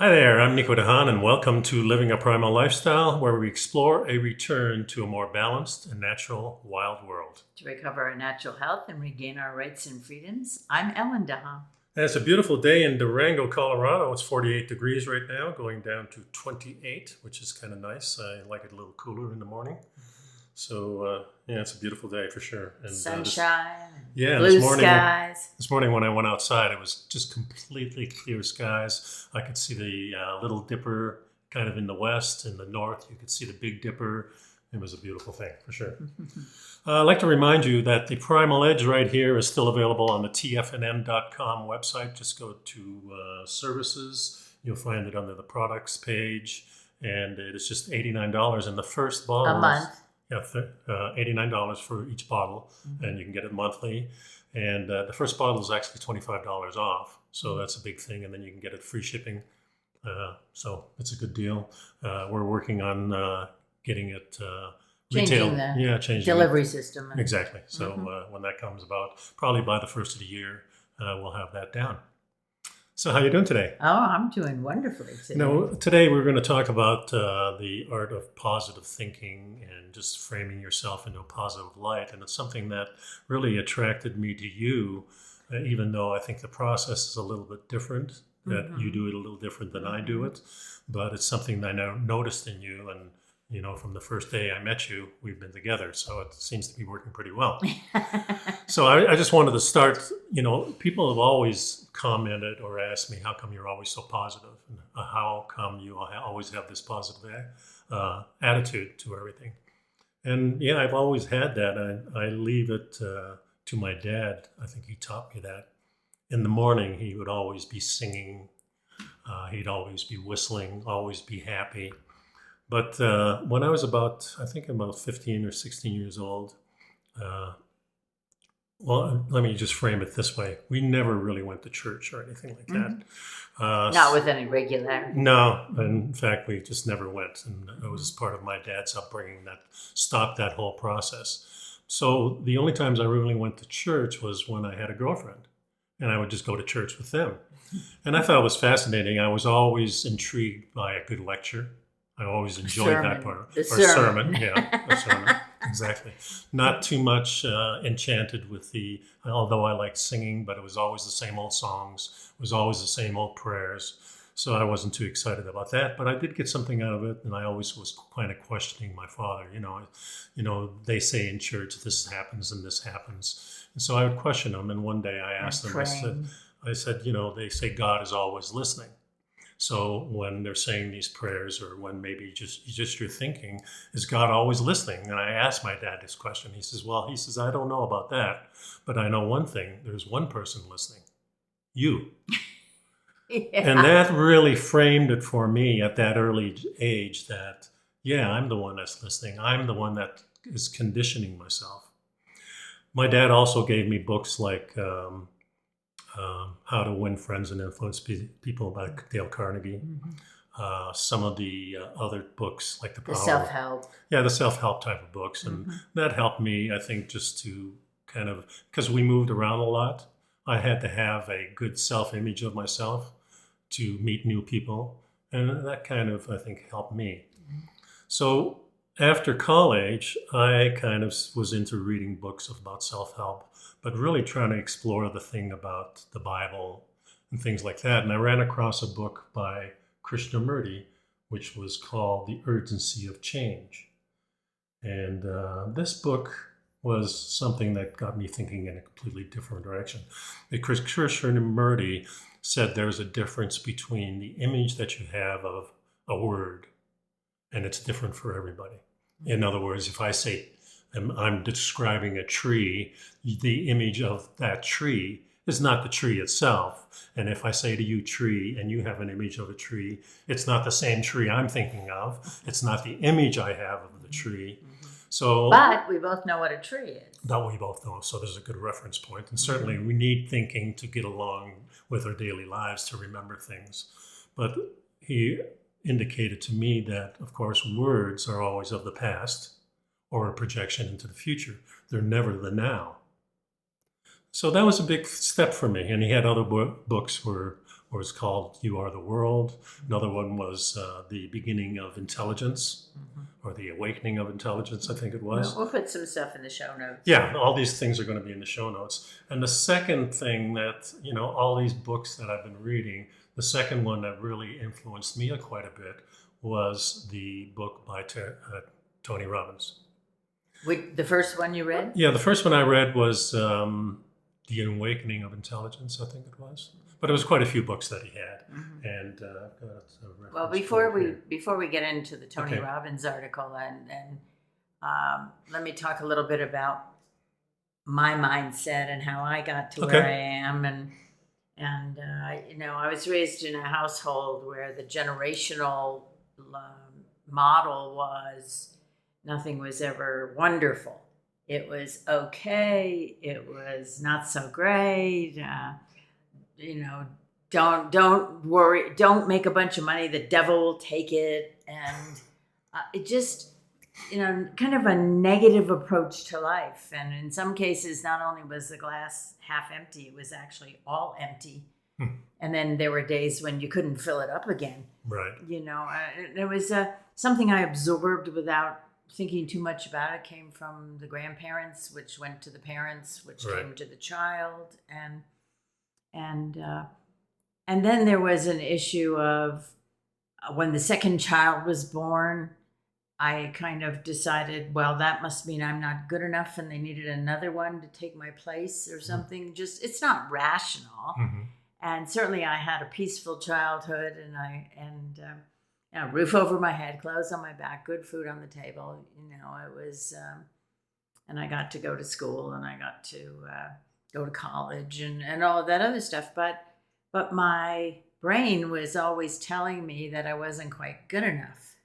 Hi there, I'm nicodehaan, and welcome to Living a Primal Lifestyle, where we explore a return to a more balanced and natural wild world. To recover our natural health and regain our rights and freedoms, I'm Ellen Dahan. And it's a beautiful day in Durango, Colorado. It's 48 degrees right now, going down to 28, which is kind of nice. I like it a little cooler in the morning. So, yeah, it's a beautiful day for sure. And Sunshine, this morning, skies. This morning when I went outside, it was just completely clear skies. I could see the Little Dipper kind of in the west. In the north, you could see the Big Dipper. It was a beautiful thing for sure. I'd like to remind you that the Primal Edge right here is still available on the tfnn.com website. Just go to services. You'll find it under the products page. And it is just $89. And the first bottle A month. $89 for each bottle, and you can get it monthly. And the first bottle is actually $25 off, so that's a big thing. And then you can get it free shipping, so it's a good deal. We're working on getting it retail, changing delivery system. Exactly. So when that comes about, probably by the first of the year, we'll have that down. So how are you doing today? Oh, I'm doing wonderfully today. Today we're going to talk about the art of positive thinking and just framing yourself into a positive light. And it's something that really attracted me to you, even though I think the process is a little bit different, that you do it a little different than I do it. But it's something that I noticed in you. And, you know, from the first day I met you, we've been together. So it seems to be working pretty well. So I just wanted to start, you know, people have always commented or asked me, how come you're always so positive? And how come you always have this positive attitude to everything? And yeah, I've always had that. I leave it to my dad. I think he taught me that. In the morning, he would always be singing. He'd always be whistling, always be happy. But when I was about 15 or 16 years old, well, let me just frame it this way. We never really went to church or anything like that. Not with any regularity. No. In fact, we just never went. And it was part of my dad's upbringing that stopped that whole process. So the only times I really went to church was when I had a girlfriend. And I would just go to church with them. And I thought it was fascinating. I was always intrigued by a good lecture. I always enjoyed that part. The sermon. Yeah, the sermon. Exactly. Not too much enchanted with although I liked singing, but it was always the same old songs. It was always the same old prayers. So I wasn't too excited about that, but I did get something out of it. And I always was kind of questioning my father. You know, they say in church, this happens and this happens. And so I would question them. And one day I asked them, I said, you know, they say God is always listening. So when they're saying these prayers, or when maybe just you're thinking, is God always listening? And I asked my dad this question. He says, I don't know about that, but I know one thing. There's one person listening, you. Yeah. And that really framed it for me at that early age that, yeah, I'm the one that's listening. I'm the one that is conditioning myself. My dad also gave me books like How to Win Friends and Influence People by Dale Carnegie. Some of the other books like the self-help. Yeah, the self-help type of books. And that helped me, I think, just to kind of, because we moved around a lot, I had to have a good self-image of myself to meet new people. And that kind of, I think, helped me. So after college, I kind of was into reading books about self-help, but really trying to explore the thing about the Bible and things like that. And I ran across a book by Krishnamurti, which was called The Urgency of Change. And this book was something that got me thinking in a completely different direction. Because Krishnamurti said there's a difference between the image that you have of a word, and it's different for everybody. In other words, if I say, I'm describing a tree, the image of that tree is not the tree itself. And if I say to you tree and you have an image of a tree, it's not the same tree I'm thinking of. It's not the image I have of the tree. But we both know what a tree is. That we both know. So there's a good reference point. And certainly we need thinking to get along with our daily lives, to remember things. But he indicated to me that, of course, words are always of the past or a projection into the future. They're never the now. So that was a big step for me. And he had other books where was called You Are the World. Another one was The Beginning of Intelligence, or The Awakening of Intelligence, I think it was. We'll put some stuff in the show notes. Yeah, all these things are going to be in the show notes. And the second thing that, all these books that I've been reading, the second one that really influenced me quite a bit was the book by Tony Robbins. The first one you read? Yeah, the first one I read was The Awakening of Intelligence, I think it was. But it was quite a few books that he had. And well, before we get into the Tony Okay. Robbins article, and let me talk a little bit about my mindset and how I got to where I am. And I was raised in a household where the generational model was nothing was ever wonderful. It was okay. It was not so great. Don't worry. Don't make a bunch of money. The devil will take it. And it just, kind of a negative approach to life. And in some cases, not only was the glass half empty, it was actually all empty. And then there were days when you couldn't fill it up again. Right. There was something I absorbed without thinking too much about it. Came from the grandparents, which went to the parents, which came to the child, and then there was an issue of when the second child was born. I kind of decided, well, that must mean I'm not good enough, and they needed another one to take my place or something. Just it's not rational. And certainly, I had a peaceful childhood, and a roof over my head, clothes on my back, good food on the table. It was, and I got to go to school, and I got to go to college, and all of that other stuff. But my brain was always telling me that I wasn't quite good enough.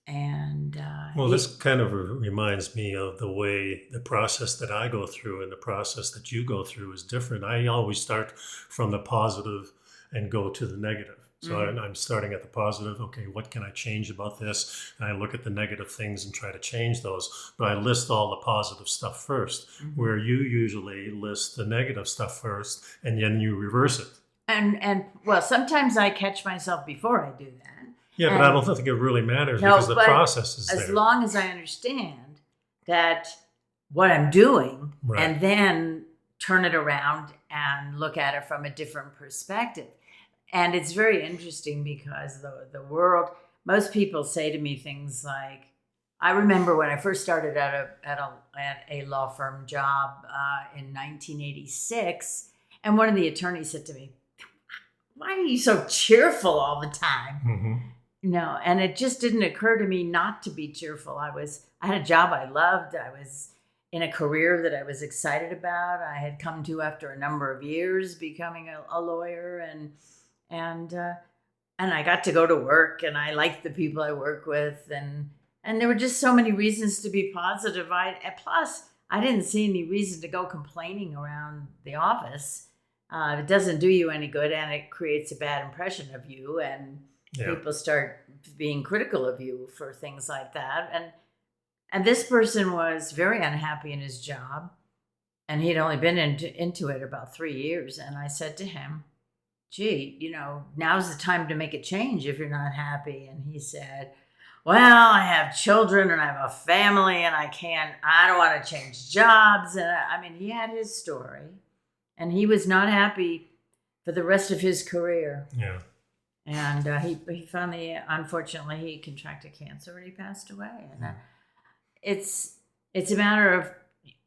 And well, this kind of reminds me of the process that I go through, and the process that you go through is different. I always start from the positive and go to the negative. So I'm starting at the positive. Okay, what can I change about this? And I look at the negative things and try to change those. But I list all the positive stuff first, where you usually list the negative stuff first, and then you reverse it. And well, sometimes I catch myself before I do that. Yeah, but I don't think it really matters because the process is there. As long as I understand that what I'm doing, and then turn it around and look at it from a different perspective. And it's very interesting because the world, most people say to me things like, I remember when I first started at a law firm job in 1986, and one of the attorneys said to me, "Why are you so cheerful all the time?" And it just didn't occur to me not to be cheerful. I had a job I loved. I was in a career that I was excited about. I had come to after a number of years becoming a lawyer, and I got to go to work, and I liked the people I work with, and there were just so many reasons to be positive. Plus, I didn't see any reason to go complaining around the office. It doesn't do you any good, and it creates a bad impression of you, and people start being critical of you for things like that. And this person was very unhappy in his job, and he'd only been into it about 3 years. And I said to him, "Gee, now's the time to make a change if you're not happy." And he said, "Well, I have children and I have a family, and I don't want to change jobs." And he had his story, and he was not happy for the rest of his career. Yeah. And he finally, unfortunately, he contracted cancer and he passed away. And it's a matter of,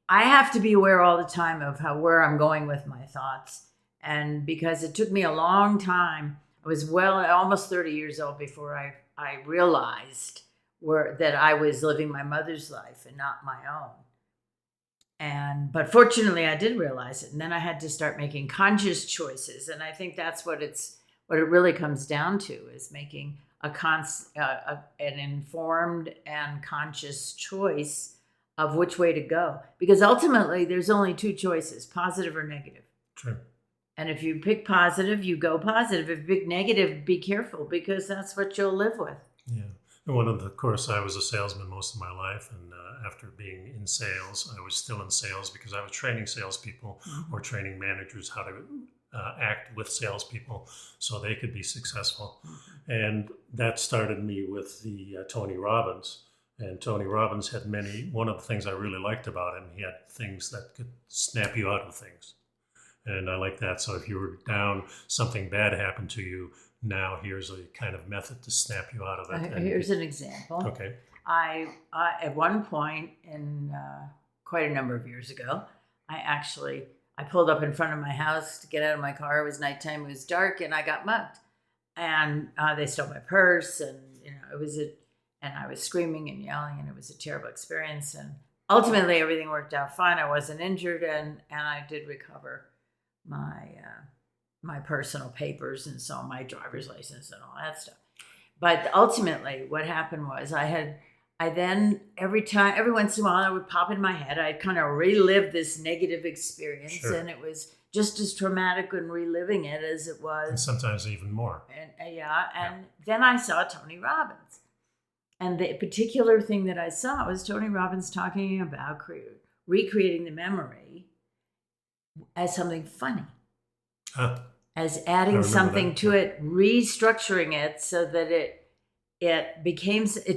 I have to be aware all the time of where I'm going with my thoughts. And because it took me a long time, I was almost 30 years old before I realized that I was living my mother's life and not my own. But fortunately, I did realize it. And then I had to start making conscious choices. And I think that's what it really comes down to, is making an informed and conscious choice of which way to go. Because ultimately, there's only two choices, positive or negative. True. And if you pick positive, you go positive. If you pick negative, be careful, because that's what you'll live with. Yeah. And of course, I was a salesman most of my life. And after being in sales, I was still in sales because I was training salespeople or training managers how to act with salespeople so they could be successful. And that started me with the Tony Robbins. And Tony Robbins had one of the things I really liked about him, he had things that could snap you out of things. And I like that. So if you were down, something bad happened to you, now here's a kind of method to snap you out of it. Here's an example. Okay. I at one point in quite a number of years ago, I pulled up in front of my house to get out of my car. It was nighttime, it was dark, and I got mugged. And they stole my purse, and and I was screaming and yelling, and it was a terrible experience. And ultimately, everything worked out fine. I wasn't injured, and I did recover my personal papers and so my driver's license and all that stuff. But ultimately, what happened was I then every once in a while, I would pop in my head. I'd kind of relive this negative experience, Sure. and it was just as traumatic when reliving it as it was. And sometimes even more. And then I saw Tony Robbins. And the particular thing that I saw was Tony Robbins talking about recreating the memory as something funny, as adding something to it, restructuring it so that it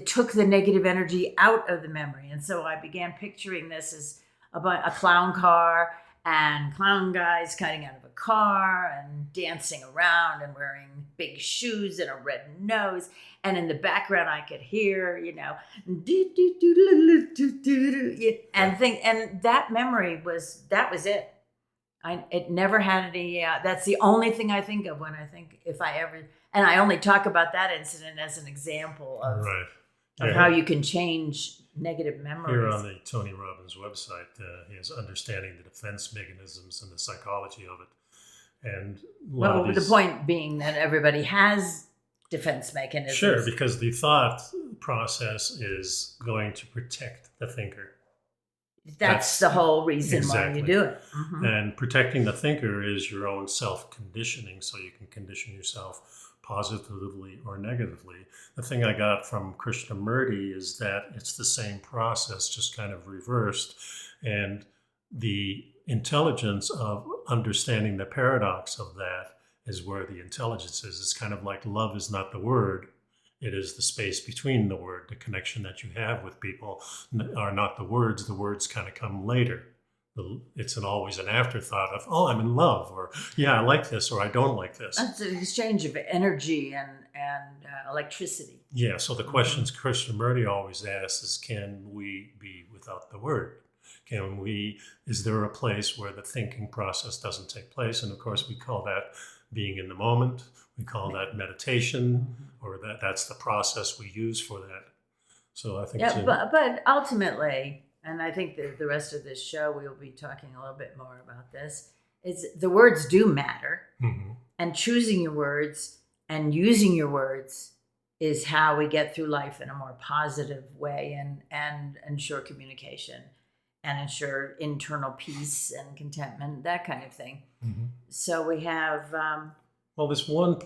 took the negative energy out of the memory. And so I began picturing this as about a clown car and clown guys cutting out of a car and dancing around and wearing big shoes and a red nose. And in the background, I could hear, and that memory that was it. It never had any, that's the only thing I think of when I think and I only talk about that incident as an example of how you can change negative memories. Here on the Tony Robbins website, he has understanding the defense mechanisms and the psychology of it. And the point being that everybody has defense mechanisms. Sure, because the thought process is going to protect the thinker. That's the whole reason exactly. why you do it. Mm-hmm. And protecting the thinker is your own self-conditioning, so you can condition yourself positively or negatively. The thing I got from Krishnamurti is that it's the same process, just kind of reversed. And the intelligence of understanding the paradox of that is where the intelligence is. It's kind of like love is not the word. It is the space between the word. The connection that you have with people are not the words. The words kind of come later. It's always an afterthought of, oh, I'm in love, or yeah, I like this, or I don't like this. That's an exchange of energy and electricity. Yeah, so the questions Krishnamurti always asks is, can we be without the word? Is there a place where the thinking process doesn't take place? And of course, we call that being in the moment. We call that meditation, or that's the process we use for that. So I think but ultimately, and I think the rest of this show we'll be talking a little bit more about this, is the words do matter. Mm-hmm. And choosing your words and using your words is how we get through life in a more positive way and ensure communication and ensure internal peace and contentment, that kind of thing. Mm-hmm. So we have... well, this one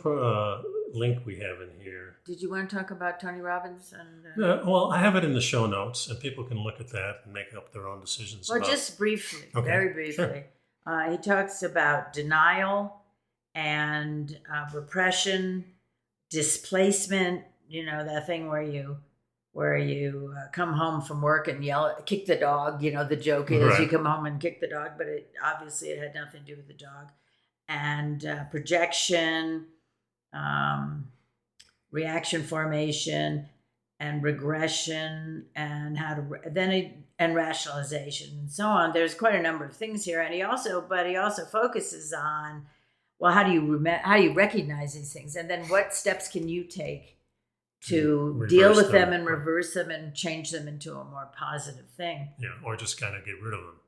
link we have in here. Did you want to talk about Tony Robbins? Well, I have it in the show notes, and people can look at that and make up their own decisions. Well, just briefly, okay. Very briefly. Sure. He talks about denial and repression, displacement, that thing where you come home from work and kick the dog. The joke is you come home and kick the dog, but obviously it had nothing to do with the dog. And projection, reaction formation, and regression, and and rationalization, and so on. There's quite a number of things here, and he also focuses on, well, how do you recognize these things, and then what steps can you take to deal with them and reverse them and change them into a more positive thing? Yeah, or just kind of get rid of them,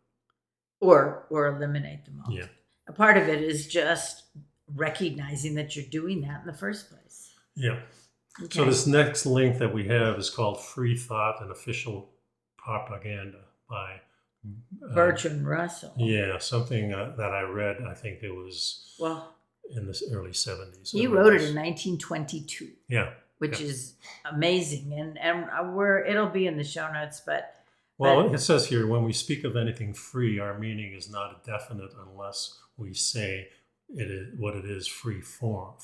or eliminate them all. Yeah. A part of it is just recognizing that you're doing that in the first place. Yeah. Okay. So this next link that we have is called Free Thought and Official Propaganda by Bertrand Russell. Yeah, something that I read, I think it was in the early 70s. He wrote it in 1922. Yeah. Which is amazing. And it'll be in the show notes, but... Well, it says here, when we speak of anything free, our meaning is not definite unless we say it is what it is free from.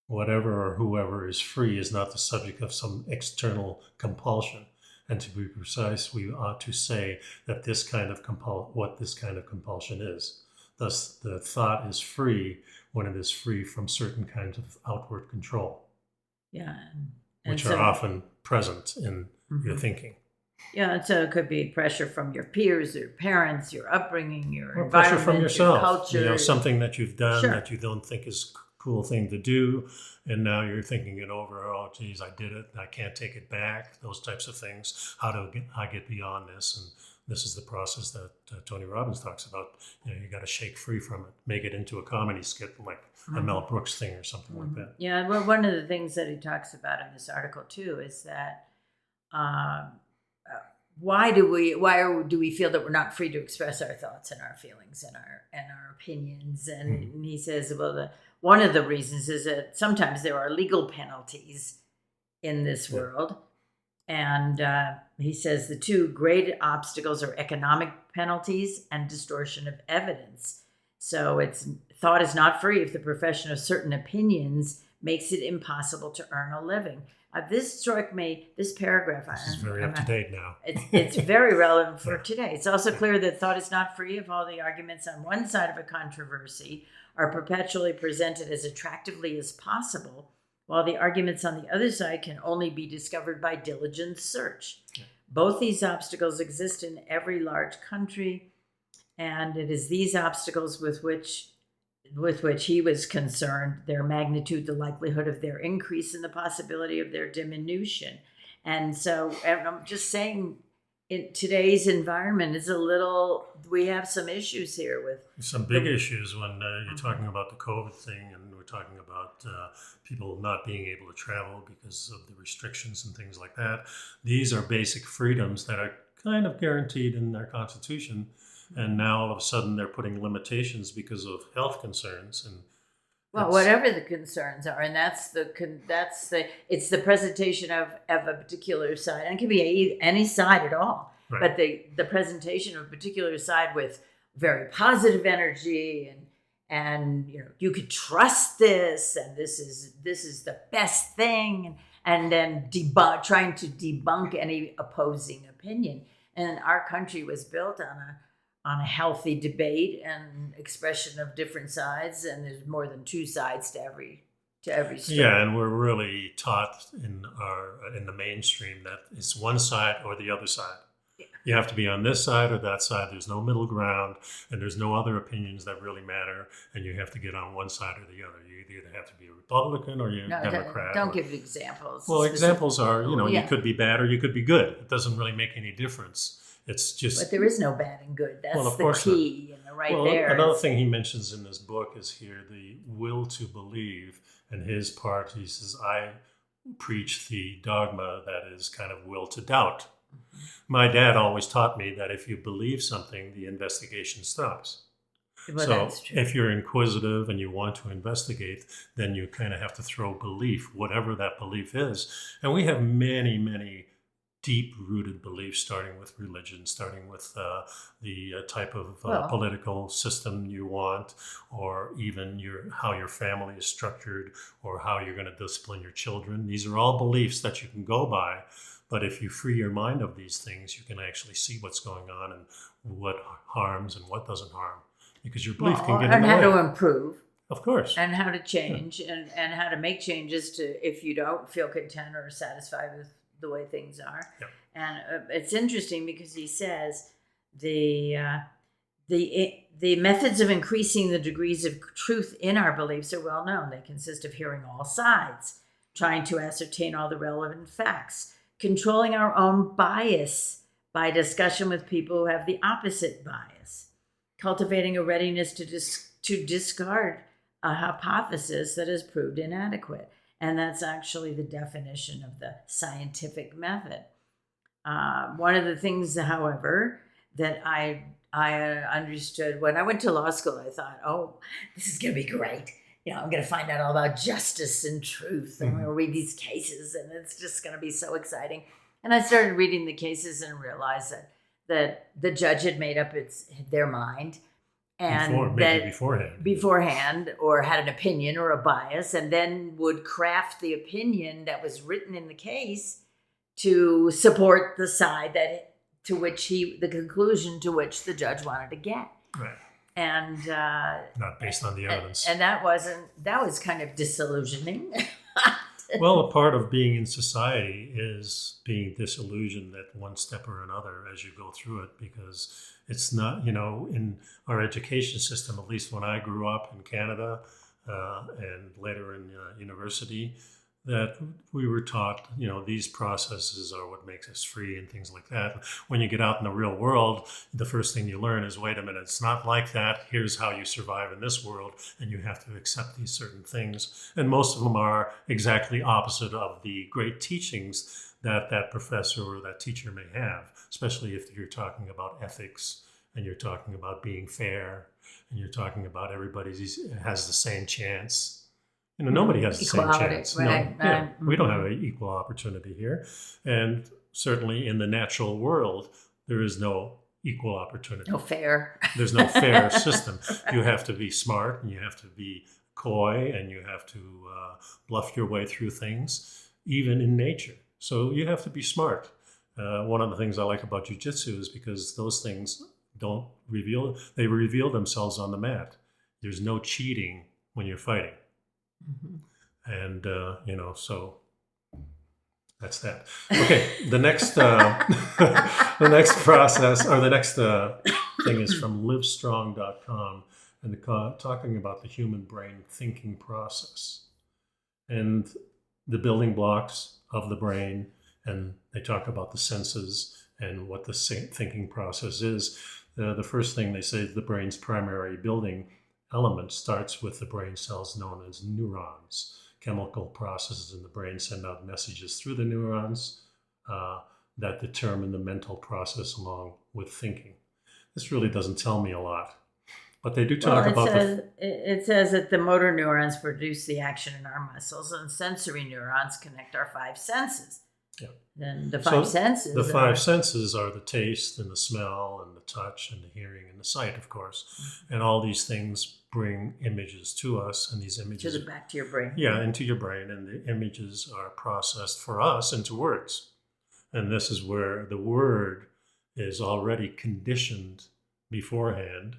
Whatever or whoever is free is not the subject of some external compulsion. And to be precise, we ought to say that what this kind of compulsion is. Thus, the thought is free when it is free from certain kinds of outward control. Yeah. Which are often present in your thinking. Yeah, and so it could be pressure from your peers, your parents, your upbringing, your or environment, pressure from yourself. your culture. Something that you've done that you don't think is a cool thing to do, and now you're thinking it over. Oh, geez, I did it. I can't take it back. Those types of things. How do I get beyond this? And this is the process that Tony Robbins talks about. You got to shake free from it, make it into a comedy skit like a Mel Brooks thing or something like that. Yeah, well, one of the things that he talks about in this article too is that why do we feel that we're not free to express our thoughts and our feelings and our opinions? And he says, well, one of the reasons is that sometimes there are legal penalties in this world. And he says the two great obstacles are economic penalties and distortion of evidence. So thought is not free if the profession of certain opinions makes it impossible to earn a living. This struck me, this paragraph. This is very up to date now. It's very relevant for today. It's also clear that thought is not free if all the arguments on one side of a controversy are perpetually presented as attractively as possible, while the arguments on the other side can only be discovered by diligent search. Yeah. Both these obstacles exist in every large country, and it is these obstacles with which he was concerned, their magnitude, the likelihood of their increase, and the possibility of their diminution. And so I'm just saying, in today's environment we have some issues here with some big issues when you're talking about the COVID thing, and we're talking about people not being able to travel because of the restrictions and things like that. These are basic freedoms that are kind of guaranteed in our Constitution. And now all of a sudden they're putting limitations because of health concerns. And whatever the concerns are, and it's the presentation of a particular side, and it can be any side at all. Right. But the presentation of a particular side with very positive energy and you could trust this, and this is the best thing, and then trying to debunk any opposing opinion. And our country was built on a healthy debate and expression of different sides, and there's more than two sides to every story. Yeah, and we're really taught in the mainstream that it's one side or the other side. Yeah. You have to be on this side or that side. There's no middle ground, and there's no other opinions that really matter, and you have to get on one side or the other. You either have to be a Republican or you're a Democrat. Don't give examples. Well, examples are, you could be bad or you could be good. It doesn't really make any difference. It's just. But there is no bad and good. That's the key, there. Another thing he mentions in this book is here the will to believe, and his part. He says, "I preach the dogma that is kind of will to doubt." Mm-hmm. My dad always taught me that if you believe something, the investigation stops. Well, so that's true. If you're inquisitive and you want to investigate, then you kind of have to throw belief, whatever that belief is. And we have many, many deep-rooted beliefs, starting with religion, starting with the type of political system you want, or even how your family is structured, or how you're going to discipline your children. These are all beliefs that you can go by, but if you free your mind of these things, you can actually see what's going on and what harms and what doesn't harm, because your belief can get in the way. And how to improve. Of course. And how to change, and how to make changes if you don't feel content or satisfied with the way things are. Yep. And it's interesting because he says the methods of increasing the degrees of truth in our beliefs are well known. They consist of hearing all sides, trying to ascertain all the relevant facts, controlling our own bias by discussion with people who have the opposite bias, cultivating a readiness to discard a hypothesis that has proved inadequate. And that's actually the definition of the scientific method. One of the things, however, that I understood when I went to law school, I thought, oh, this is going to be great. I'm going to find out all about justice and truth. And I'm going to read these cases, and it's just going to be so exciting. And I started reading the cases and realized that the judge had made up their mind. and beforehand, or had an opinion or a bias, and then would craft the opinion that was written in the case to support the side the conclusion to which the judge wanted to get. Right. And not based on the evidence. And that was kind of disillusioning. Well, a part of being in society is being disillusioned at one step or another as you go through it, because it's not, in our education system, at least when I grew up in Canada and later in university, that we were taught, these processes are what makes us free and things like that. When you get out in the real world, the first thing you learn is, wait a minute, it's not like that. Here's how you survive in this world, and you have to accept these certain things. And most of them are exactly opposite of the great teachings that that professor or that teacher may have, especially if you're talking about ethics and you're talking about being fair and you're talking about everybody has the same chance. Nobody has the same chance. Right, we don't have an equal opportunity here. And certainly in the natural world, there is no equal opportunity. No fair. There's no fair system. You have to be smart, and you have to be coy, and you have to bluff your way through things, even in nature. So you have to be smart. One of the things I like about jiu-jitsu is because those things they reveal themselves on the mat. There's no cheating when you're fighting. Mm-hmm. And, so that's that. Okay. The next, the next process, or the next thing is from livestrong.com, and they're talking about the human brain thinking process and the building blocks of the brain. And they talk about the senses and what the thinking process is. The first thing they say is the brain's primary building element starts with the brain cells known as neurons. Chemical processes in the brain send out messages through the neurons that determine the mental process along with thinking. This really doesn't tell me a lot, but they do talk about it says that the motor neurons produce the action in our muscles, and sensory neurons connect our five senses. Yeah. Then the five senses. The five senses are the taste and the smell and the touch and the hearing and the sight, of course. Mm-hmm. And all these things bring images to us, and these images back to your brain. Yeah, into your brain, and the images are processed for us into words. And this is where the word is already conditioned beforehand,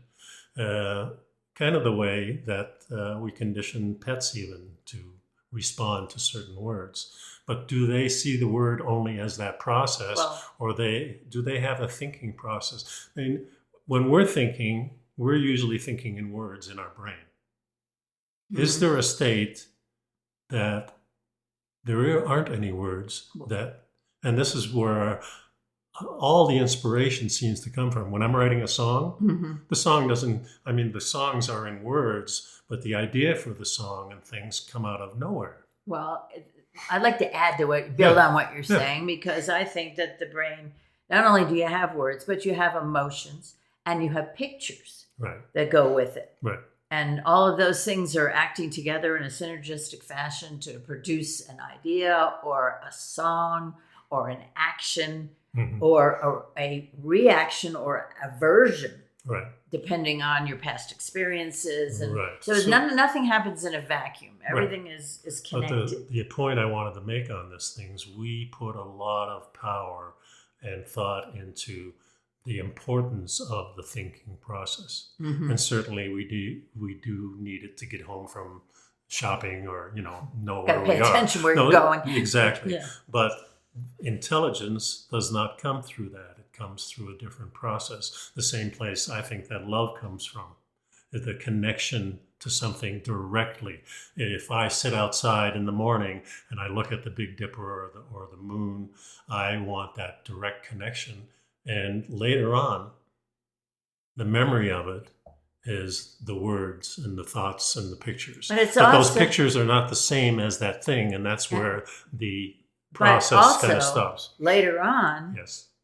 kind of the way that we condition pets even to respond to certain words. But do they see the word only as that process, or do they have a thinking process? I mean, when we're thinking, we're usually thinking in words in our brain. Mm-hmm. Is there a state that there aren't any words and this is where all the inspiration seems to come from. When I'm writing a song, mm-hmm. the songs are in words, but the idea for the song and things come out of nowhere. Well, I'd like to build on what you're saying, because I think that the brain, not only do you have words, but you have emotions and you have pictures that go with it. Right. And all of those things are acting together in a synergistic fashion to produce an idea or a song or an action, mm-hmm. or a reaction or aversion. Right. Depending on your past experiences. And so nothing happens in a vacuum. Everything is connected. But the point I wanted to make on this thing is we put a lot of power and thought into the importance of the thinking process. Mm-hmm. And certainly we do need it to get home from shopping or, know where we are. Pay attention where you're going. Exactly. Yeah. But intelligence does not come through that. Comes through a different process. The same place I think that love comes from, the connection to something directly. If I sit outside in the morning and I look at the Big Dipper or the moon, I want that direct connection. And later on, the memory of it is the words and the thoughts and the pictures. But those pictures are not the same as that thing, and that's where the process kind of stops. Later on,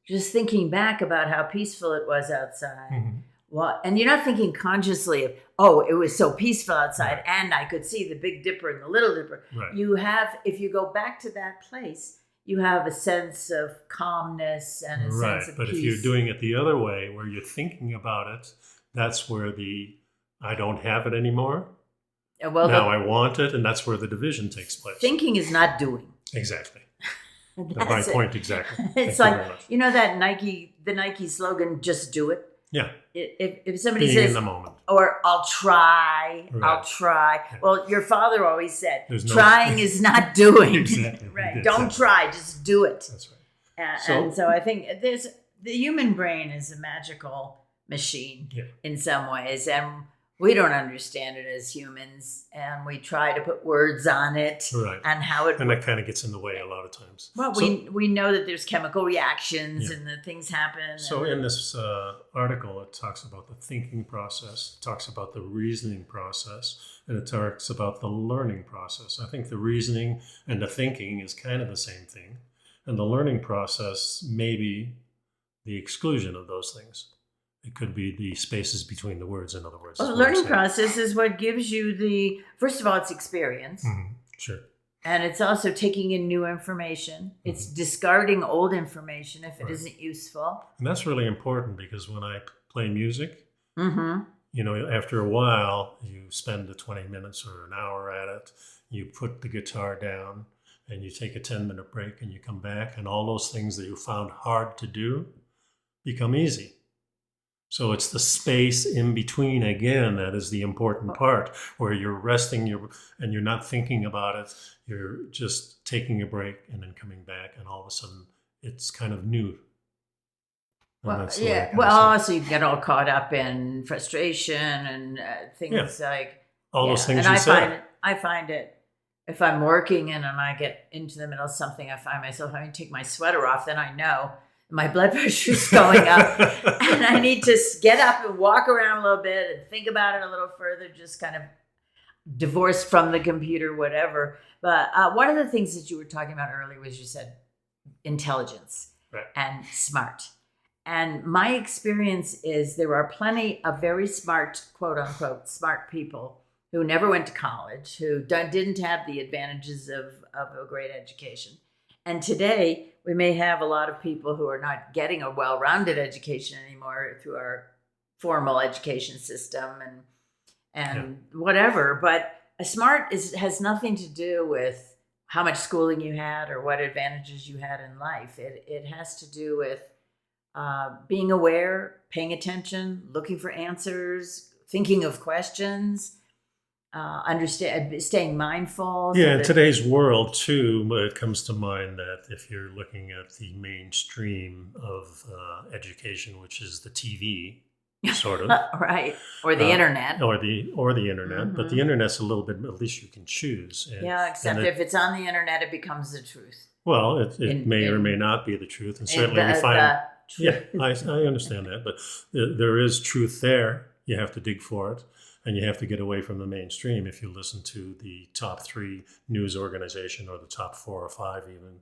just thinking back about how peaceful it was outside. Mm-hmm. Well, and you're not thinking consciously of, it was so peaceful outside, and I could see the Big Dipper and the Little Dipper. Right. You have, if you go back to that place, you have a sense of calmness and a sense of But peace. If you're doing it the other way, where you're thinking about it, that's where I don't have it anymore. Well, now I want it, and that's where the division takes place. Thinking is not doing. Exactly. My point exactly. It's like, you know that the Nike slogan, just do it. Yeah. If somebody Being says, in the moment. or I'll try. Yeah. Well, your father always said, There's trying is not doing. Exactly. Right. Don't try, just do it. That's right. And so I think the human brain is a magical machine in some ways. And we don't understand it as humans, and we try to put words on it and how it. And that kind of gets in the way a lot of times. Well, we know that there's chemical reactions and that things happen. So in this article, it talks about the thinking process, it talks about the reasoning process, and it talks about the learning process. I think the reasoning and the thinking is kind of the same thing, and the learning process may be the exclusion of those things. It could be the spaces between the words, in other words. Well, the learning process is what gives you first of all, it's experience. Mm-hmm. Sure. And it's also taking in new information. Mm-hmm. It's discarding old information if it isn't useful. And that's really important, because when I play music, mm-hmm. After a while, you spend the 20 minutes or an hour at it, you put the guitar down, and you take a 10-minute break, and you come back, and all those things that you found hard to do become easy. So it's the space in between, again, that is the important part, where you're resting and you're not thinking about it. You're just taking a break and then coming back, and all of a sudden it's kind of new. Well, yeah. Well, also you get all caught up in frustration and things like all those things. And I find it if I'm working and I get into the middle of something, I find myself having to take my sweater off. Then I know my blood pressure is going up, and I need to get up and walk around a little bit and think about it a little further, just kind of divorced from the computer, whatever. But one of the things that you were talking about earlier was you said intelligence and smart. And my experience is there are plenty of very smart, quote unquote, smart people who never went to college, who didn't have the advantages of a great education. And today, we may have a lot of people who are not getting a well-rounded education anymore through our formal education system and whatever. But a smart has nothing to do with how much schooling you had or what advantages you had in life. It has to do with being aware, paying attention, looking for answers, thinking of questions. Staying mindful. In today's world too, it comes to mind that if you're looking at the mainstream of education, which is the TV, sort of, right, or the internet, or the internet, mm-hmm. but the internet's a little bit. At least you can choose. Except if it's on the internet, it becomes the truth. Well, it may or may not be the truth, and certainly we find. I understand that, but there is truth there. You have to dig for it. And you have to get away from the mainstream. If you listen to the top 3 news organization, or the top 4 or 5 even,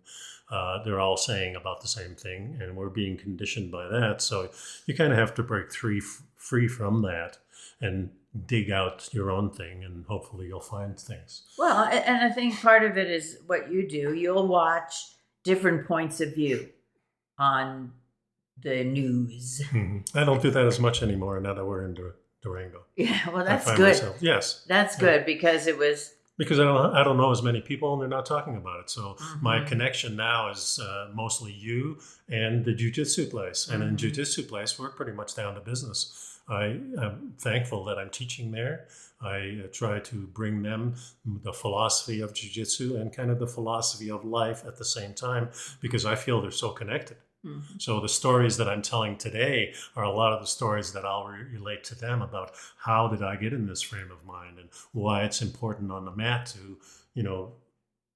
they're all saying about the same thing, and we're being conditioned by that. So you kind of have to break free from that and dig out your own thing, and hopefully you'll find things. Well, and I think part of it is what you do. You'll watch different points of view on the news. Mm-hmm. I don't do that as much anymore now that we're in Durango. Yeah, well, that's good. Yes, that's good, because it was because I don't know as many people, and they're not talking about it. So my connection now is mostly you and the jiu-jitsu place. And in jiu-jitsu place, we're pretty much down to business. I'm thankful that I'm teaching there. I try to bring them the philosophy of jiu-jitsu and kind of the philosophy of life at the same time, because I feel they're so connected. Mm-hmm. So the stories that I'm telling today are a lot of the stories that I'll relate to them about how did I get in this frame of mind, and why it's important on the mat to,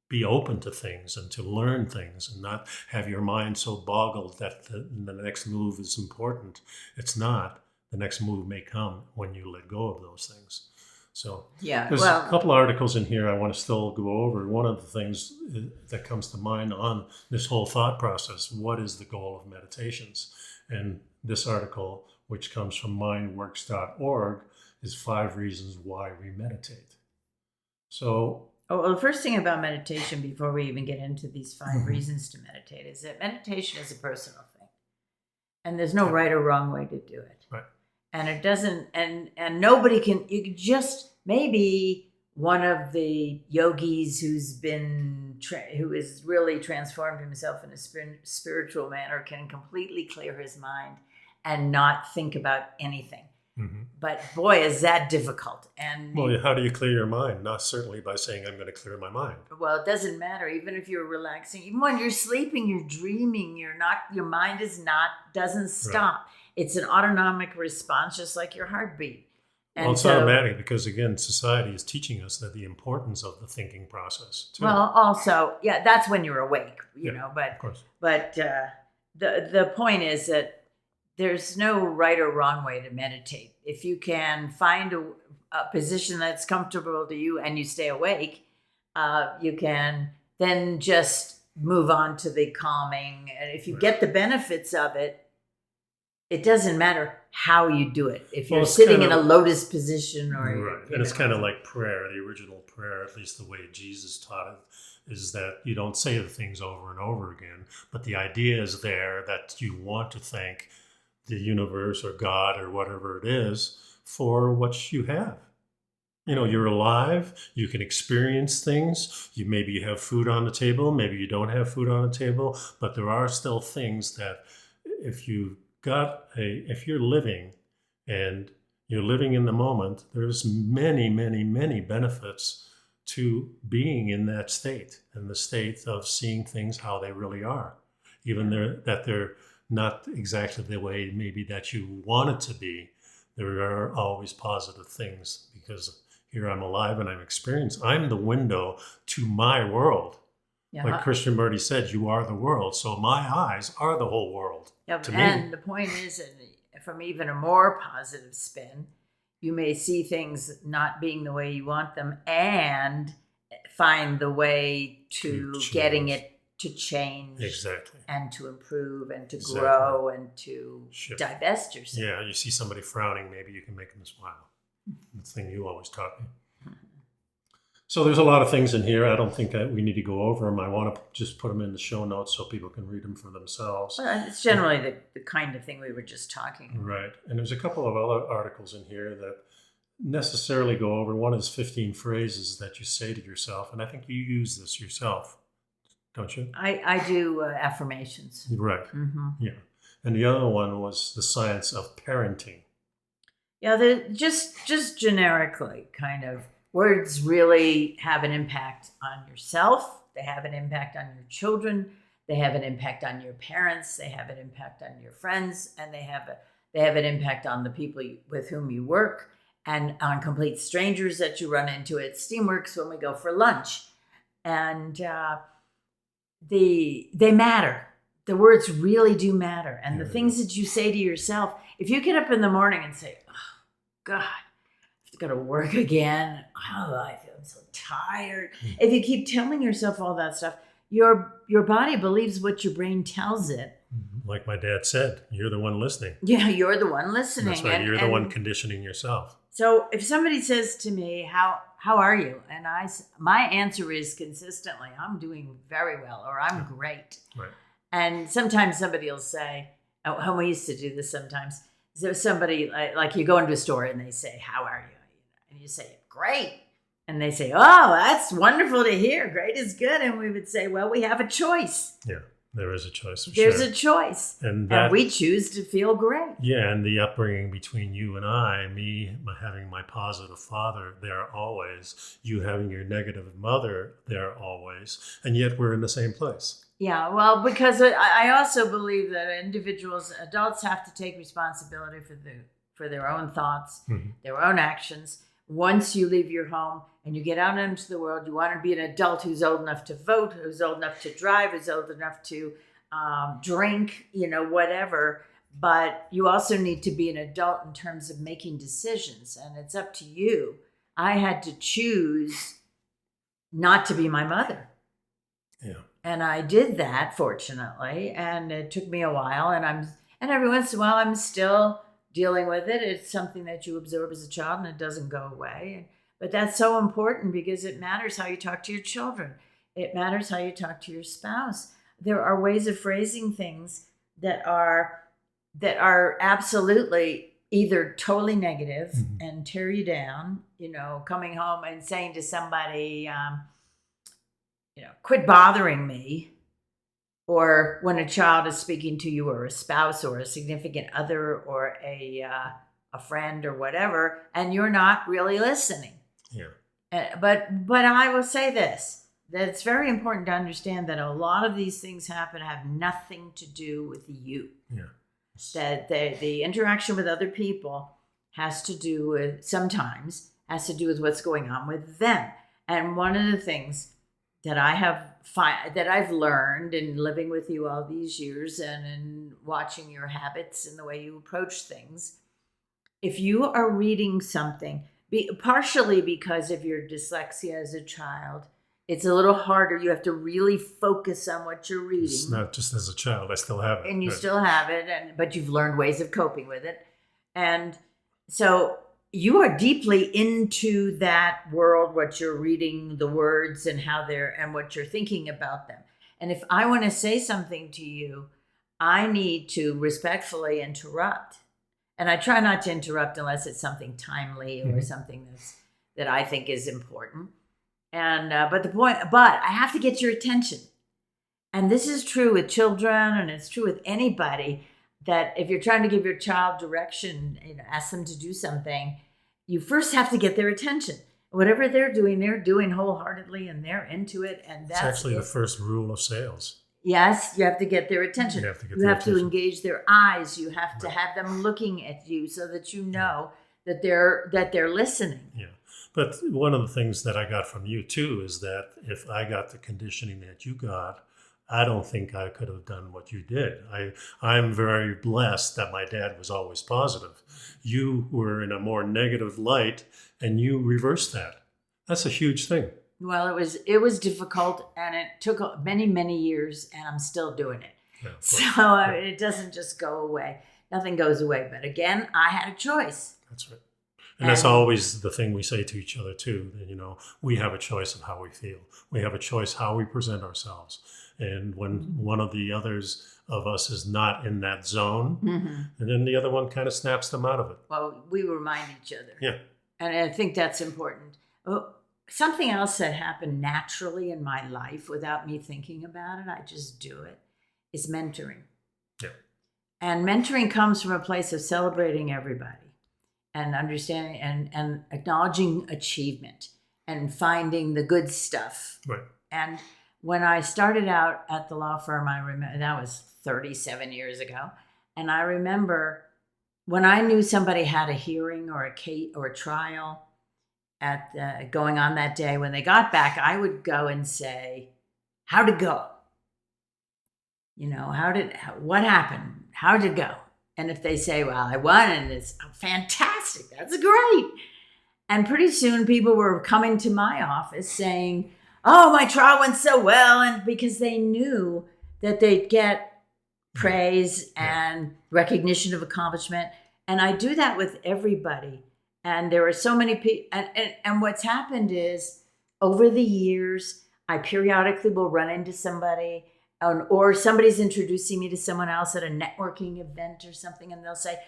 be open to things and to learn things, and not have your mind so boggled that the next move is important. It's not. The next move may come when you let go of those things. So there's a couple articles in here I want to still go over. One of the things that comes to mind on this whole thought process, what is the goal of meditations? And this article, which comes from mindworks.org, is 5 reasons why we meditate. So, the first thing about meditation, before we even get into these 5 reasons to meditate, is that meditation is a personal thing. And there's no right or wrong way to do it. Right. And it doesn't, and nobody can, you could just, maybe one of the yogis who has really transformed himself in a spiritual manner can completely clear his mind and not think about anything. Mm-hmm. But boy, is that difficult. And well, how do you clear your mind? Not certainly by saying I'm going to clear my mind. Well, it doesn't matter. Even if you're relaxing, even when you're sleeping, you're dreaming. Your mind doesn't stop. Right. It's an autonomic response, just like your heartbeat. And well, it's automatic because, again, society is teaching us that the importance of the thinking process, too. Well, also, yeah, that's when you're awake, you know. But of course. But the point is that there's no right or wrong way to meditate. If you can find a position that's comfortable to you and you stay awake, you can then just move on to the calming. And if you get the benefits of it, it doesn't matter how you do it. If you're sitting in a lotus position or... Right. And it's kind of like prayer. The original prayer, at least the way Jesus taught it, is that you don't say the things over and over again. But the idea is there that you want to thank the universe or God or whatever it is for what you have. You know, you're alive, you can experience things, maybe you have food on the table, maybe you don't have food on the table, but there are still things that if you're living and you're living in the moment, there's many, many, many benefits to being in that state, and the state of seeing things how they really are, even that they're not exactly the way maybe that you want it to be. There are always positive things because here I'm alive and I'm experiencing. I'm the window to my world. Yeah. Like Christian Murty said, you are the world. So my eyes are the whole world. Yeah, and the point is, from even a more positive spin, you may see things not being the way you want them and find the way to getting it to change, exactly, and to improve and to grow and to divest yourself. Yeah, you see somebody frowning, maybe you can make them smile. The thing you always taught me. So there's a lot of things in here. I don't think that we need to go over them. I want to just put them in the show notes so people can read them for themselves. Well, it's generally the kind of thing we were just talking about. Right. And there's a couple of other articles in here that necessarily go over. One is 15 phrases that you say to yourself. And I think you use this yourself, don't you? I do affirmations. Right. Mm-hmm. Yeah. And the other one was the science of parenting. Yeah, just generically, kind of, words really have an impact on yourself. They have an impact on your children. They have an impact on your parents. They have an impact on your friends, and they have an impact on the people with whom you work, and on complete strangers that you run into at Steamworks when we go for lunch. And they matter. The words really do matter. And the things that you say to yourself, if you get up in the morning and say, oh, God, I have to go to work again. Oh, I feel so tired. If you keep telling yourself all that stuff, your body believes what your brain tells it. Like my dad said, you're the one listening. Yeah, you're the one listening. That's right. You're the one conditioning yourself. So if somebody says to me, how are you? And my answer is consistently, I'm doing very well, or I'm great. Right. And sometimes somebody will say, oh, we used to do this sometimes. So somebody, like you go into a store and they say, how are you? And you say, great. And they say, oh, that's wonderful to hear. Great is good. And we would say, well, we have a choice. Yeah, there is a choice. There's a choice. And we choose to feel great. Yeah, and the upbringing between you and I, me having my positive father there always, you having your negative mother there always, and yet we're in the same place. Yeah, well, because I also believe that adults have to take responsibility for their own thoughts, their own actions. Once you leave your home and you get out into the world, you want to be an adult who's old enough to vote, who's old enough to drive, who's old enough to drink, whatever. But you also need to be an adult in terms of making decisions, and it's up to you. I had to choose not to be my mother. Yeah. And I did that, fortunately, and it took me a while. And every once in a while, I'm still dealing with it. It's something that you absorb as a child, and it doesn't go away. But that's so important because it matters how you talk to your children. It matters how you talk to your spouse. There are ways of phrasing things that are absolutely either totally negative Mhm. and tear you down, coming home and saying to somebody, quit bothering me. Or when a child is speaking to you, or a spouse or a significant other or a friend or whatever, and you're not really listening. Yeah. But I will say this, that it's very important to understand that a lot of these things have nothing to do with you. Yeah. That the interaction with other people sometimes has to do with what's going on with them. And one of the things that I've learned in living with you all these years and in watching your habits and the way you approach things, if you are reading something, partially because of your dyslexia as a child, it's a little harder. You have to really focus on what you're reading. It's not just as a child. I still have it. And you still have it, but you've learned ways of coping with it. And so you are deeply into that world, what you're reading, the words and and what you're thinking about them. And if I want to say something to you, I need to respectfully interrupt. And I try not to interrupt unless it's something timely or something that I think is important. And but I have to get your attention. And this is true with children, and it's true with anybody, that if you're trying to give your child direction, ask them to do something, you first have to get their attention. Whatever they're doing wholeheartedly, and they're into it. And that's actually the first rule of sales. Yes, you have to get their attention. You have to engage their eyes. You have to have them looking at you so that you know that they're listening. Yeah. But one of the things that I got from you too is that if I got the conditioning that you got, I don't think I could have done what you did. I'm very blessed that my dad was always positive. You were in a more negative light, and you reversed that. That's a huge thing. Well, it was difficult, and it took many, many years, and I'm still doing it. Yeah, so it doesn't just go away. Nothing goes away. But again, I had a choice. That's right. And that's always the thing we say to each other too. That, we have a choice of how we feel. We have a choice how we present ourselves. And when one of the others of us is not in that zone, and then the other one kind of snaps them out of it. Well, we remind each other. Yeah. And I think that's important. Something else that happened naturally in my life without me thinking about it, I just do it, is mentoring. Yeah. And mentoring comes from a place of celebrating everybody and understanding and acknowledging achievement and finding the good stuff. Right. And when I started out at the law firm, I remember that was 37 years ago. And I remember when I knew somebody had a hearing or a case or a trial going on that day, when they got back, I would go and say, how'd it go? What happened? How'd it go? And if they say, well, I won, and it's fantastic, that's great. And pretty soon people were coming to my office saying, oh, my trial went so well. And because they knew that they'd get praise and recognition of accomplishment. And I do that with everybody. And there are so many people. And what's happened is over the years, I periodically will run into somebody or somebody's introducing me to someone else at a networking event or something. And they'll say,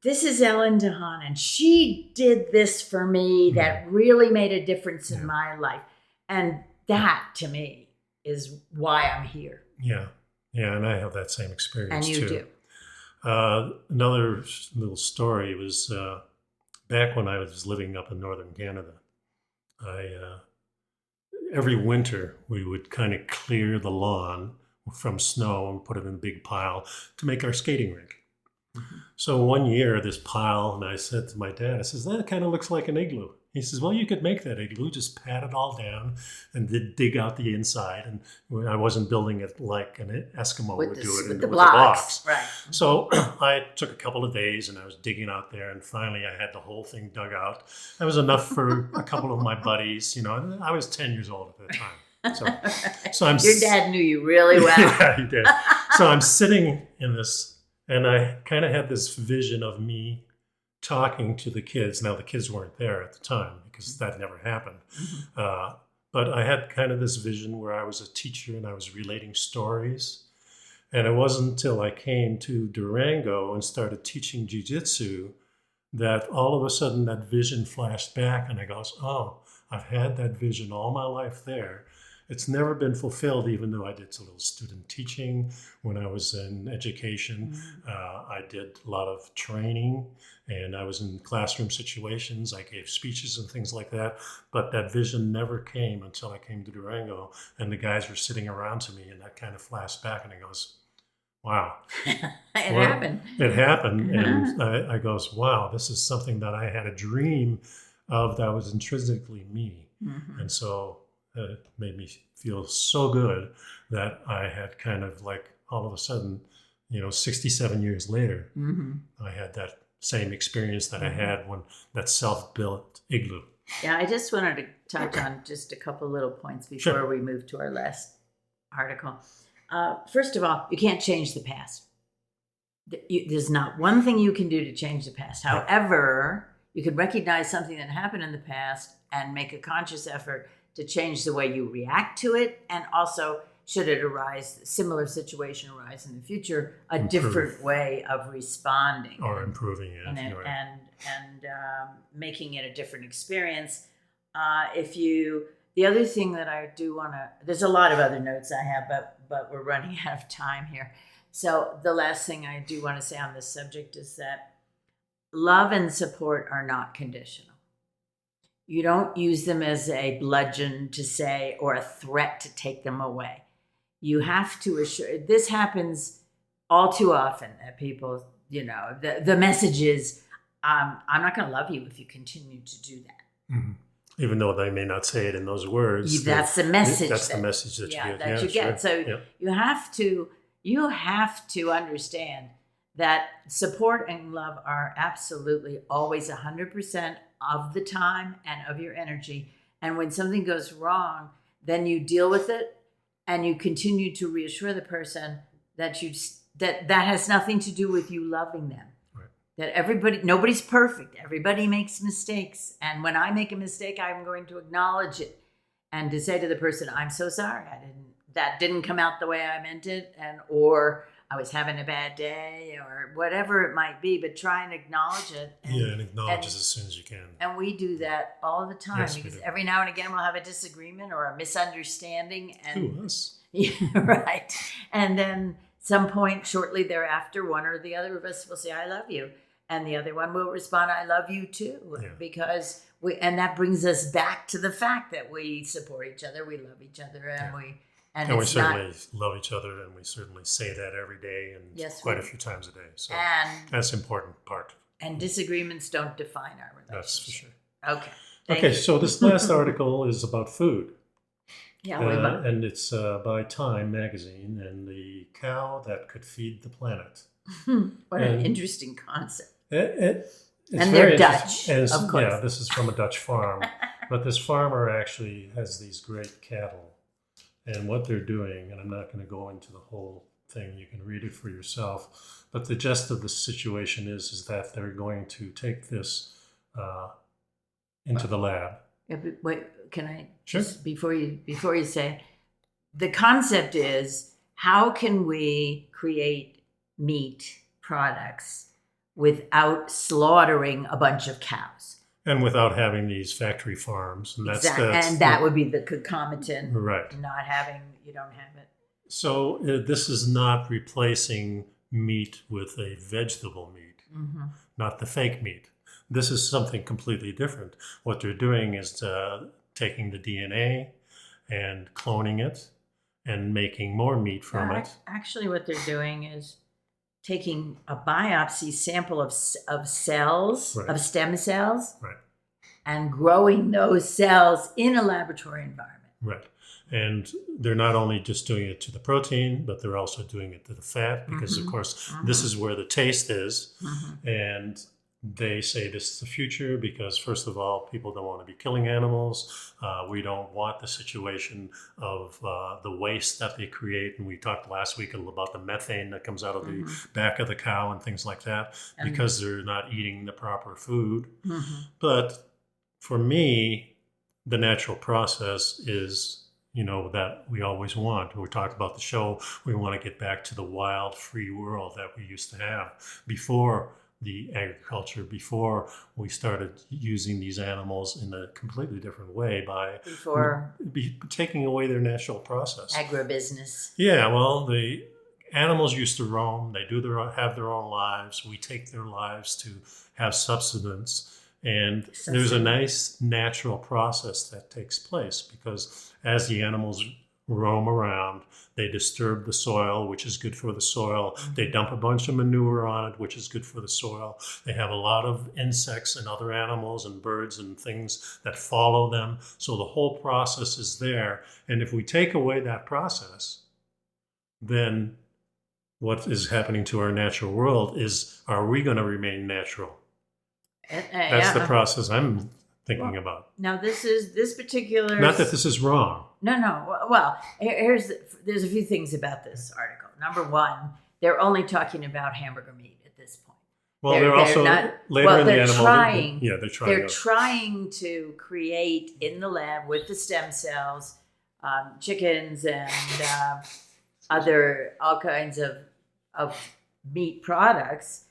this is Ellen DeHaan, and she did this for me that really made a difference in my life. And that, to me, is why I'm here. Yeah. Yeah, and I have that same experience, too. And you do. Another little story was back when I was living up in northern Canada. Every winter, we would kind of clear the lawn from snow and put it in a big pile to make our skating rink. So one year, this pile, and I said to my dad, I says, that kind of looks like an igloo. He says, well, you could make that igloo, just pat it all down and dig out the inside. And I wasn't building it like an Eskimo would do it with the blocks. Right. So I took a couple of days and I was digging out there, and finally I had the whole thing dug out. That was enough for a couple of my buddies, and I was 10 years old at that time. So your dad knew you really well. Yeah, he did. So I'm sitting in this, and I kind of had this vision of me talking to the kids. Now, the kids weren't there at the time because that never happened. But I had kind of this vision where I was a teacher and I was relating stories. And it wasn't until I came to Durango and started teaching jiu-jitsu that all of a sudden that vision flashed back, and I goes, oh, I've had that vision all my life there. It's never been fulfilled, even though I did a little student teaching when I was in education. I did a lot of training, and I was in classroom situations. I gave speeches and things like that. But that vision never came until I came to Durango, and the guys were sitting around to me, and that kind of flashed back, and I goes, wow. Happened. It happened. And I goes, wow, this is something that I had a dream of that was intrinsically me. And so it made me feel so good that I had kind of like all of a sudden, 67 years later, I had that same experience that I had when that self-built igloo. Yeah, I just wanted to touch on just a couple little points before we move to our last article. First of all, you can't change the past. There's not one thing you can do to change the past. However, you can recognize something that happened in the past and make a conscious effort to change the way you react to it, and also, should it arise, similar situation arise in the future, different way of responding or improving it, and making it a different experience. The other thing that I do want to, there's a lot of other notes I have, but we're running out of time here. So the last thing I do want to say on this subject is that love and support are not conditional. You don't use them as a bludgeon to say, or a threat to take them away. You have to assure, this happens all too often that people, the message is, I'm not going to love you if you continue to do that. Even though they may not say it in those words. That's the message. That's the message that you get. That you get. So you have to understand that support and love are absolutely always 100% of the time and of your energy. And when something goes wrong, then you deal with it and you continue to reassure the person that that has nothing to do with you loving them. Right. That nobody's perfect. Everybody makes mistakes. And when I make a mistake, I'm going to acknowledge it and to say to the person, I'm so sorry. That didn't come out the way I meant it, or I was having a bad day, or whatever it might be, but try and acknowledge it. And acknowledge it as soon as you can. And we do that all the time, because every now and again we'll have a disagreement or a misunderstanding. And us. Right. And then some point shortly thereafter, one or the other of us will say, I love you. And the other one will respond, I love you too. Yeah. Because and that brings us back to the fact that we support each other, we love each other, and we certainly love each other, and we certainly say that every day and quite a few times a day. So that's an important part. And disagreements don't define our relationship. That's for sure. Okay. Okay, so this last article is about food. Yeah, and it's by Time magazine, and the cow that could feed the planet. What an interesting concept. It's and they're Dutch, of course. Yeah, this is from a Dutch farm. But this farmer actually has these great cattle. And what they're doing, and I'm not going to go into the whole thing, you can read it for yourself, but the gist of the situation is that they're going to take this into the lab. Yeah, but wait, can I sure. Just, before you say it, the concept is, how can we create meat products without slaughtering a bunch of cows? And without having these factory farms. And that would be the concomitant. Right. You don't have it. So this is not replacing meat with a vegetable meat, not the fake meat. This is something completely different. What they're doing is taking the DNA and cloning it and making more meat from it. Actually, what they're doing is taking a biopsy sample of cells, of stem cells, and growing those cells in a laboratory environment. Right. And they're not only just doing it to the protein, but they're also doing it to the fat, because, of course, this is where the taste is. And they say this is the future because, first of all, people don't want to be killing animals. We don't want the situation of the waste that they create. And we talked last week about the methane that comes out of the back of the cow and things like that, because they're not eating the proper food. But for me, the natural process is, that we always want. We talked about the show. We want to get back to the wild, free world that we used to have before the agriculture before we started using these animals in a completely different way by taking away their natural process. Agribusiness. Yeah, well, the animals used to roam. They have their own lives. We take their lives to have subsistence. And there's a nice natural process that takes place because as the animals roam around, they disturb the soil, which is good for the soil. They dump a bunch of manure on it, which is good for the soil. They have a lot of insects and other animals and birds and things that follow them. So the whole process is there. And if we take away that process, then what is happening to our natural world is, are we going to remain natural? That's the process I'm thinking about. Now, this particular... Not that this is wrong. No. Well, there's a few things about this article. Number one, they're only talking about hamburger meat at this point. Well, they're also not, later well, in the they're animal. Trying, they're trying. They're trying to create in the lab with the stem cells, chickens and all kinds of meat products.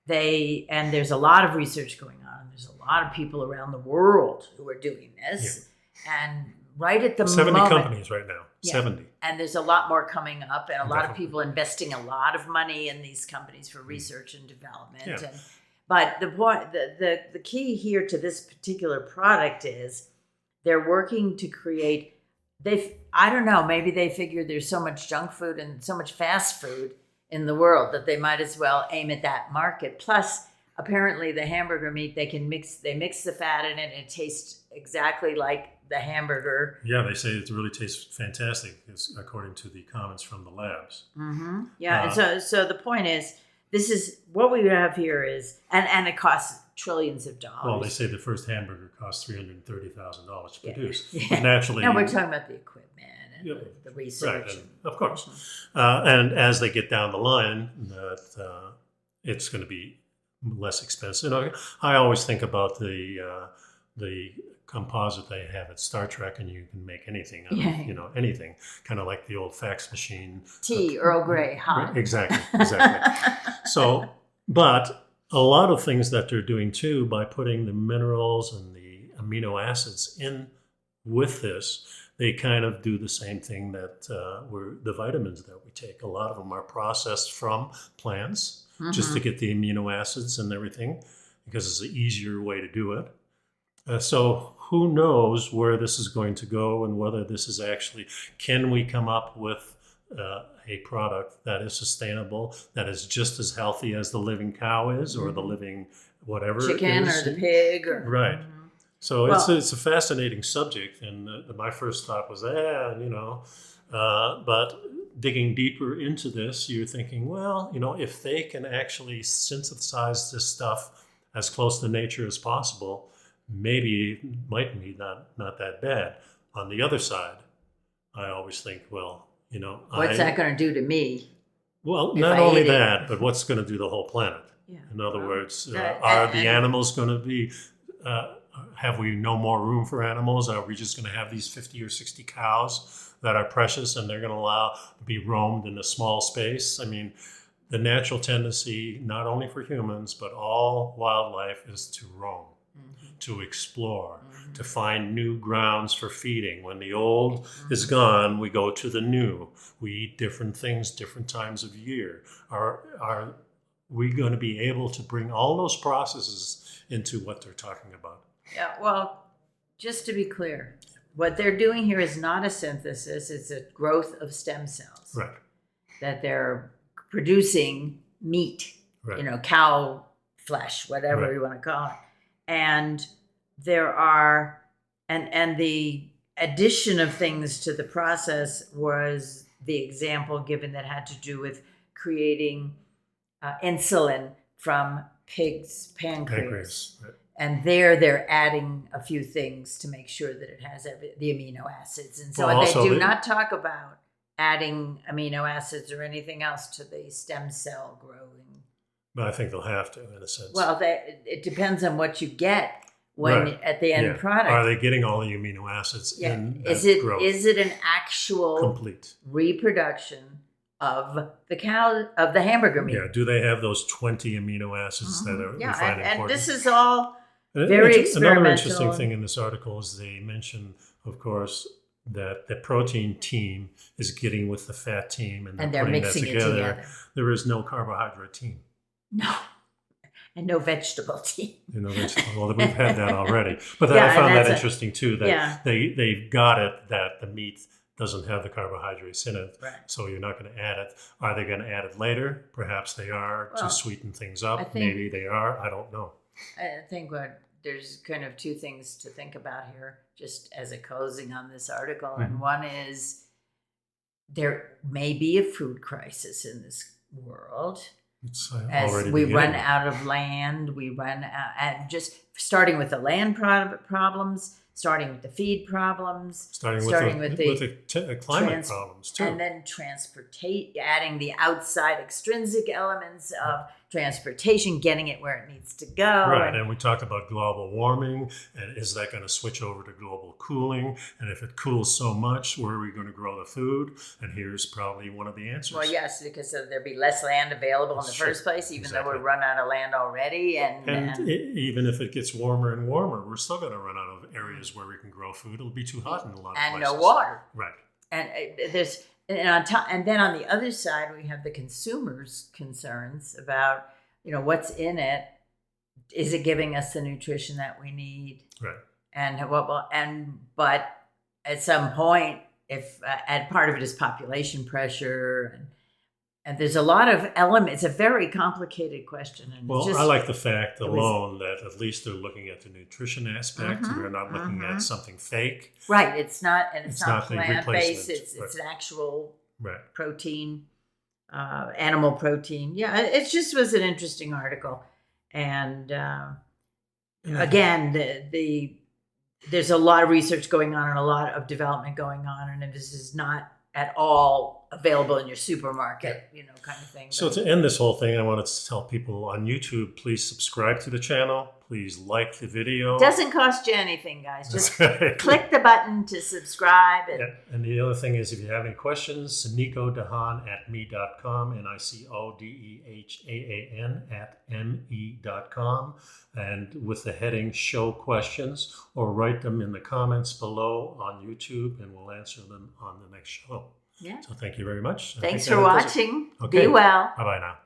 And there's a lot of research going on. There's a lot of people around the world who are doing this. Yeah. And right at the 70 moment, companies right now. Yeah. 70. And there's a lot more coming up, and a lot of people investing a lot of money in these companies for research and development. Yeah. But the key here to this particular product is they're working to create. I don't know. Maybe they figure there's so much junk food and so much fast food in the world that they might as well aim at that market. Plus, apparently, the hamburger meat they mix the fat in it, and it tastes exactly like the hamburger. Yeah, they say it really tastes fantastic, according to the comments from the labs. Mm-hmm. Yeah, and so the point is, this is what we have here is, and it costs trillions of dollars. Well, they say the first hamburger costs $330,000 to produce. Yeah. Naturally, no, we're talking about the equipment and the research. Right, of course. And as they get down the line, that it's going to be less expensive. I always think about the composite they have at Star Trek, and you can make anything, anything, kind of like the old fax machine. Tea, Earl Grey, hot. Exactly. So, but a lot of things that they're doing too, by putting the minerals and the amino acids in with this, they kind of do the same thing that the vitamins that we take. A lot of them are processed from plants just to get the amino acids and everything, because it's an easier way to do it. So who knows where this is going to go and whether this is actually, can we come up with a product that is sustainable, that is just as healthy as the living cow is, or the living whatever chicken it is. Or the pig. Right. So it's a fascinating subject, and my first thought was, but digging deeper into this, you're thinking, well, if they can actually synthesize this stuff as close to nature as possible, maybe it might be not that bad. On the other side, I always think, well, what's that going to do to me? Well, not only that, but what's going to do the whole planet? Yeah. In other words, are the animals going to be... have we no more room for animals? Are we just going to have these 50 or 60 cows that are precious and they're going to be roamed in a small space? I mean, the natural tendency, not only for humans, but all wildlife, is to roam, to explore, to find new grounds for feeding. When the old is gone, we go to the new. We eat different things, different times of year. Are we going to be able to bring all those processes into what they're talking about? Yeah, well, just to be clear, what they're doing here is not a synthesis, it's a growth of stem cells. Right. That they're producing meat, cow flesh, whatever you want to call it. And there are, and the addition of things to the process was the example given that had to do with creating insulin from pigs' pancreas. Right. And they're adding a few things to make sure that it has the amino acids. And so they do not talk about adding amino acids or anything else to the stem cell growing. But I think they'll have to, in a sense. Well, it depends on what you get at the end product. Are they getting all the amino acids in growth? Is it an actual complete reproduction of the hamburger meat. Yeah. Do they have those 20 amino acids that are we find important? And this is all And very experimental. Another interesting thing in this article is they mention, of course, that the protein team is getting with the fat team and they're putting mixing that it together. There is no carbohydrate team. No. And no vegetable team. Well, we've had that already. But I found that interesting too, that they've got it that the meat doesn't have the carbohydrates in it. Right. So you're not going to add it. Are they going to add it later? Perhaps they are to sweeten things up. Maybe they are. I don't know. I think there's kind of two things to think about here, just as a closing on this article. Mm-hmm. And one is there may be a food crisis in this world. As we run out of land, we run out, and just starting with the land problems, starting with the feed problems, starting with the climate problems too, and then adding the outside extrinsic elements of transportation, getting it where it needs to go. Right, and we talked about global warming, and is that going to switch over to global cooling? And if it cools so much, where are we going to grow the food? And here's probably one of the answers. Well, yes, because there'd be less land available in the first place, even though we run out of land already. And even if it gets warmer and warmer, we're still going to run out of areas where we can grow food. It'll be too hot in a lot of places. And no water. Right. And and then on the other side, we have the consumers' concerns about, what's in it. Is it giving us the nutrition that we need? Right. But at some point, if and part of it is population pressure, and there's a lot of elements. It's a very complicated question. And I like the fact alone that at least they're looking at the nutrition aspect. Mm-hmm, they're not looking at something fake. Right. It's not plant-based. It's an actual protein, animal protein. Yeah, it just was an interesting article. And again, there's a lot of research going on and a lot of development going on, and this is not at all available in your supermarket, kind of thing. So to end this whole thing, I wanted to tell people on YouTube, please subscribe to the channel. Please like the video. Doesn't cost you anything, guys. Just click the button to subscribe. And the other thing is, if you have any questions, nicodehaan at me.com, nicodehaan@me.com, and with the heading Show Questions, or write them in the comments below on YouTube, and we'll answer them on the next show. Yeah. So thank you very much. Thanks for watching. Okay. Be well. Bye-bye now.